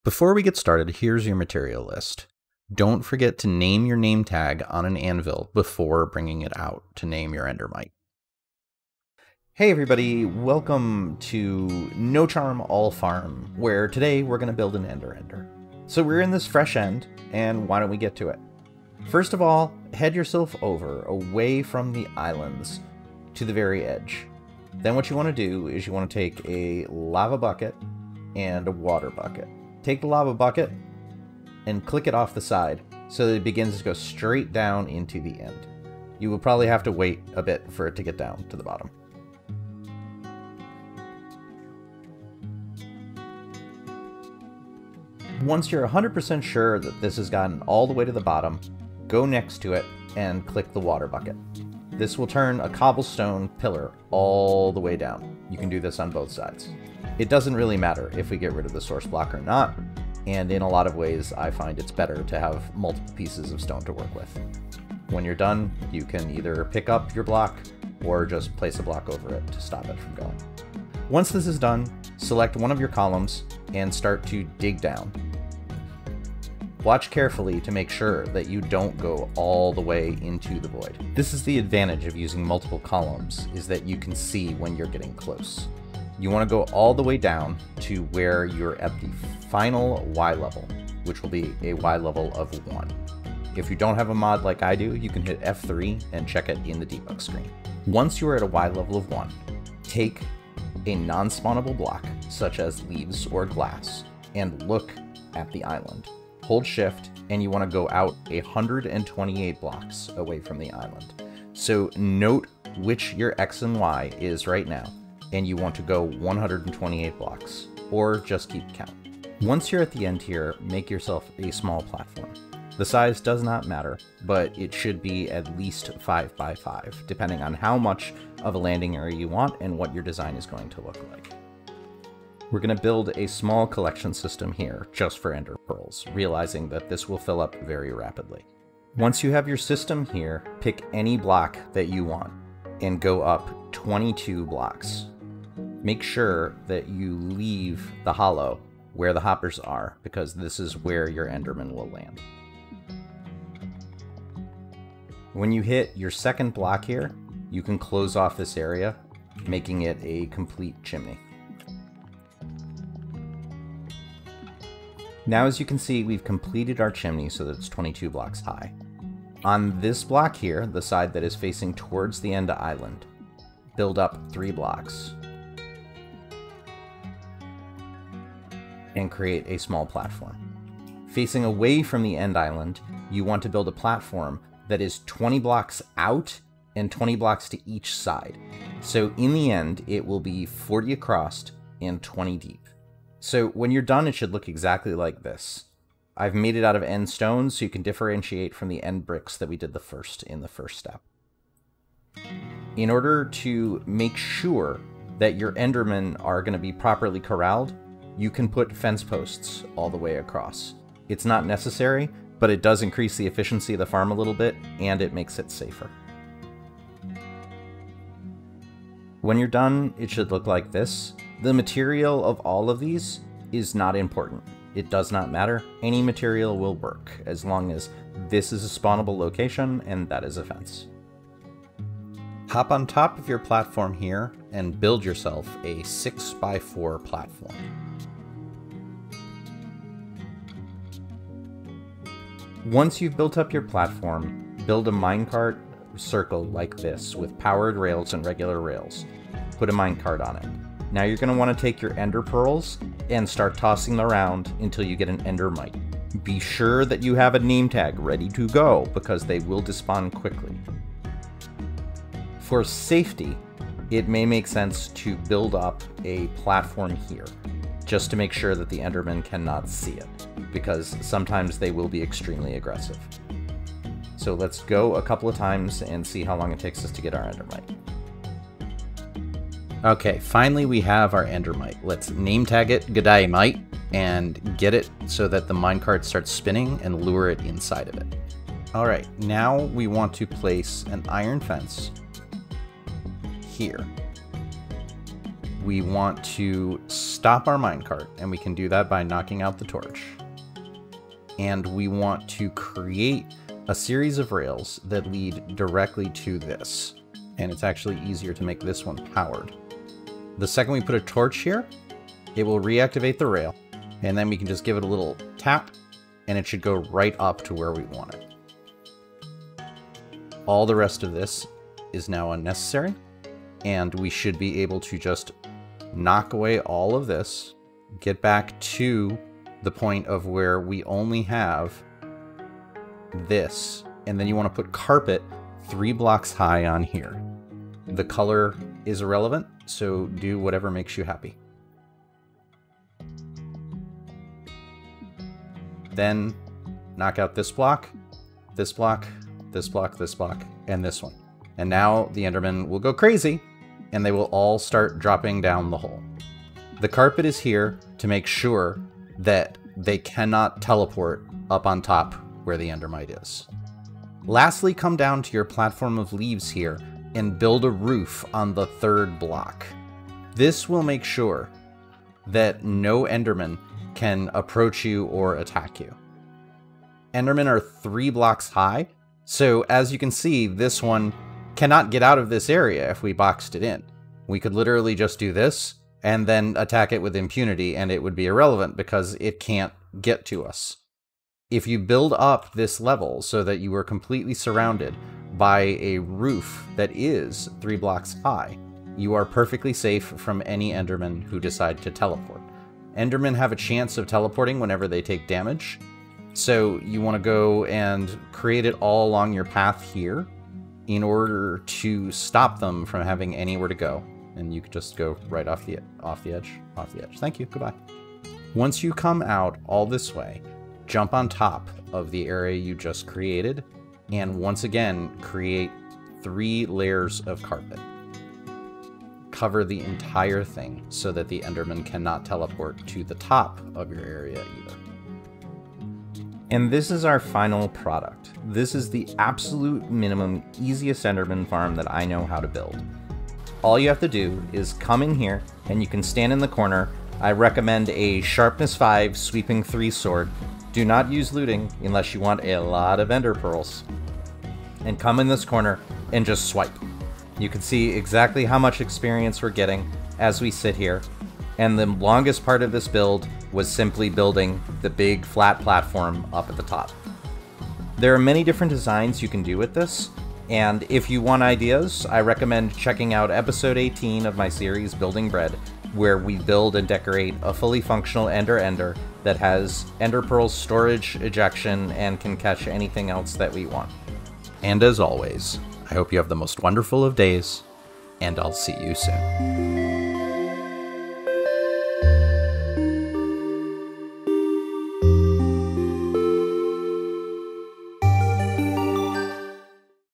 Before we get started, here's your material list. Don't forget to name your name tag on an anvil before bringing it out to name your Endermite. Hey everybody, welcome to No Charm All Farm, where today we're going to build an Ender. So we're in this fresh end, and why don't we get to it? First of all, head yourself away from the islands to the very edge. Then what you want to do is you want to take a lava bucket and a water bucket. Take the lava bucket and click it off the side so that it begins to go straight down into the end. You will probably have to wait a bit for it to get down to the bottom. Once you're 100% sure that this has gotten all the way to the bottom, go next to it and click the water bucket. This will turn a cobblestone pillar all the way down. You can do this on both sides. It doesn't really matter if we get rid of the source block or not, and in a lot of ways I find it's better to have multiple pieces of stone to work with. When you're done, you can either pick up your block or just place a block over it to stop it from going. Once this is done, select one of your columns and start to dig down. Watch carefully to make sure that you don't go all the way into the void. This is the advantage of using multiple columns, is that you can see when you're getting close. You want to go all the way down to where you're at the final Y level, which will be a Y level of 1. If you don't have a mod like I do, you can hit F3 and check it in the debug screen. Once you are at a Y level of 1, take a non-spawnable block, such as leaves or glass, and look at the island. Hold shift, and you want to go out 128 blocks away from the island. So note which your X and Y is right now, and you want to go 128 blocks, or just keep count. Once you're at the end here, make yourself a small platform. The size does not matter, but it should be at least 5 by 5, depending on how much of a landing area you want and what your design is going to look like. We're going to build a small collection system here just for ender pearls, realizing that this will fill up very rapidly. Once you have your system here, pick any block that you want and go up 22 blocks. Make sure that you leave the hollow where the hoppers are, because this is where your Enderman will land. When you hit your second block here, you can close off this area, making it a complete chimney. Now, as you can see, we've completed our chimney so that it's 22 blocks high. On this block here, the side that is facing towards the end island, build up 3 blocks and create a small platform. Facing away from the end island, you want to build a platform that is 20 blocks out and 20 blocks to each side. So in the end, it will be 40 across and 20 deep. So when you're done, it should look exactly like this. I've made it out of end stones so you can differentiate from the end bricks that we did in the first step. In order to make sure that your Endermen are going to be properly corralled, you can put fence posts all the way across. It's not necessary, but it does increase the efficiency of the farm a little bit, and it makes it safer. When you're done, it should look like this. The material of all of these is not important. It does not matter. Any material will work, as long as this is a spawnable location and that is a fence. Hop on top of your platform here and build yourself a 6x4 platform. Once you've built up your platform, build a minecart circle like this with powered rails and regular rails. Put a minecart on it. Now you're going to want to take your ender pearls and start tossing them around until you get an Endermite. Be sure that you have a name tag ready to go, because they will despawn quickly. For safety, it may make sense to build up a platform here, just to make sure that the Enderman cannot see it, because sometimes they will be extremely aggressive. So let's go a couple of times and see how long it takes us to get our Endermite. Okay, finally we have our Endermite. Let's name tag it G'day Mite and get it so that the minecart starts spinning and lure it inside of it. Alright, now we want to place an iron fence here. we want to stop our minecart, and we can do that by knocking out the torch. And we want to create a series of rails that lead directly to this. And it's actually easier to make this one powered. The second we put a torch here, it will reactivate the rail, and then we can just give it a little tap, and it should go right up to where we want it. All the rest of this is now unnecessary, and we should be able to just knock away all of this, get back to the point of where we only have this, and then you want to put carpet 3 blocks high on here. The color is irrelevant, so do whatever makes you happy. Then knock out this block, this block, this block, this block, and this one. And now the Endermen will go crazy, and they will all start dropping down the hole. The carpet is here to make sure that they cannot teleport up on top where the Endermite is. Lastly, come down to your platform of leaves here and build a roof on the 3rd block. This will make sure that no Enderman can approach you or attack you. Endermen are 3 blocks high, so as you can see, this one cannot get out of this area if we boxed it in. We could literally just do this and then attack it with impunity, and it would be irrelevant because it can't get to us. If you build up this level so that you are completely surrounded by a roof that is 3 blocks high, you are perfectly safe from any Endermen who decide to teleport. Endermen have a chance of teleporting whenever they take damage, so you want to go and create it all along your path here in order to stop them from having anywhere to go. And you could just go right off the edge. Thank you, goodbye. Once you come out all this way, jump on top of the area you just created, and once again, create 3 layers of carpet. Cover the entire thing so that the Enderman cannot teleport to the top of your area either. And this is our final product. This is the absolute minimum, easiest Enderman farm that I know how to build. All you have to do is come in here, and you can stand in the corner. I recommend a sharpness 5, sweeping 3 sword. Do not use looting unless you want a lot of ender pearls. And come in this corner and just swipe. You can see exactly how much experience we're getting as we sit here. And the longest part of this build was simply building the big flat platform up at the top. There are many different designs you can do with this, and if you want ideas, I recommend checking out episode 18 of my series Building Bread, where we build and decorate a fully functional Ender that has Ender Pearl storage, ejection, and can catch anything else that we want. And as always, I hope you have the most wonderful of days, and I'll see you soon.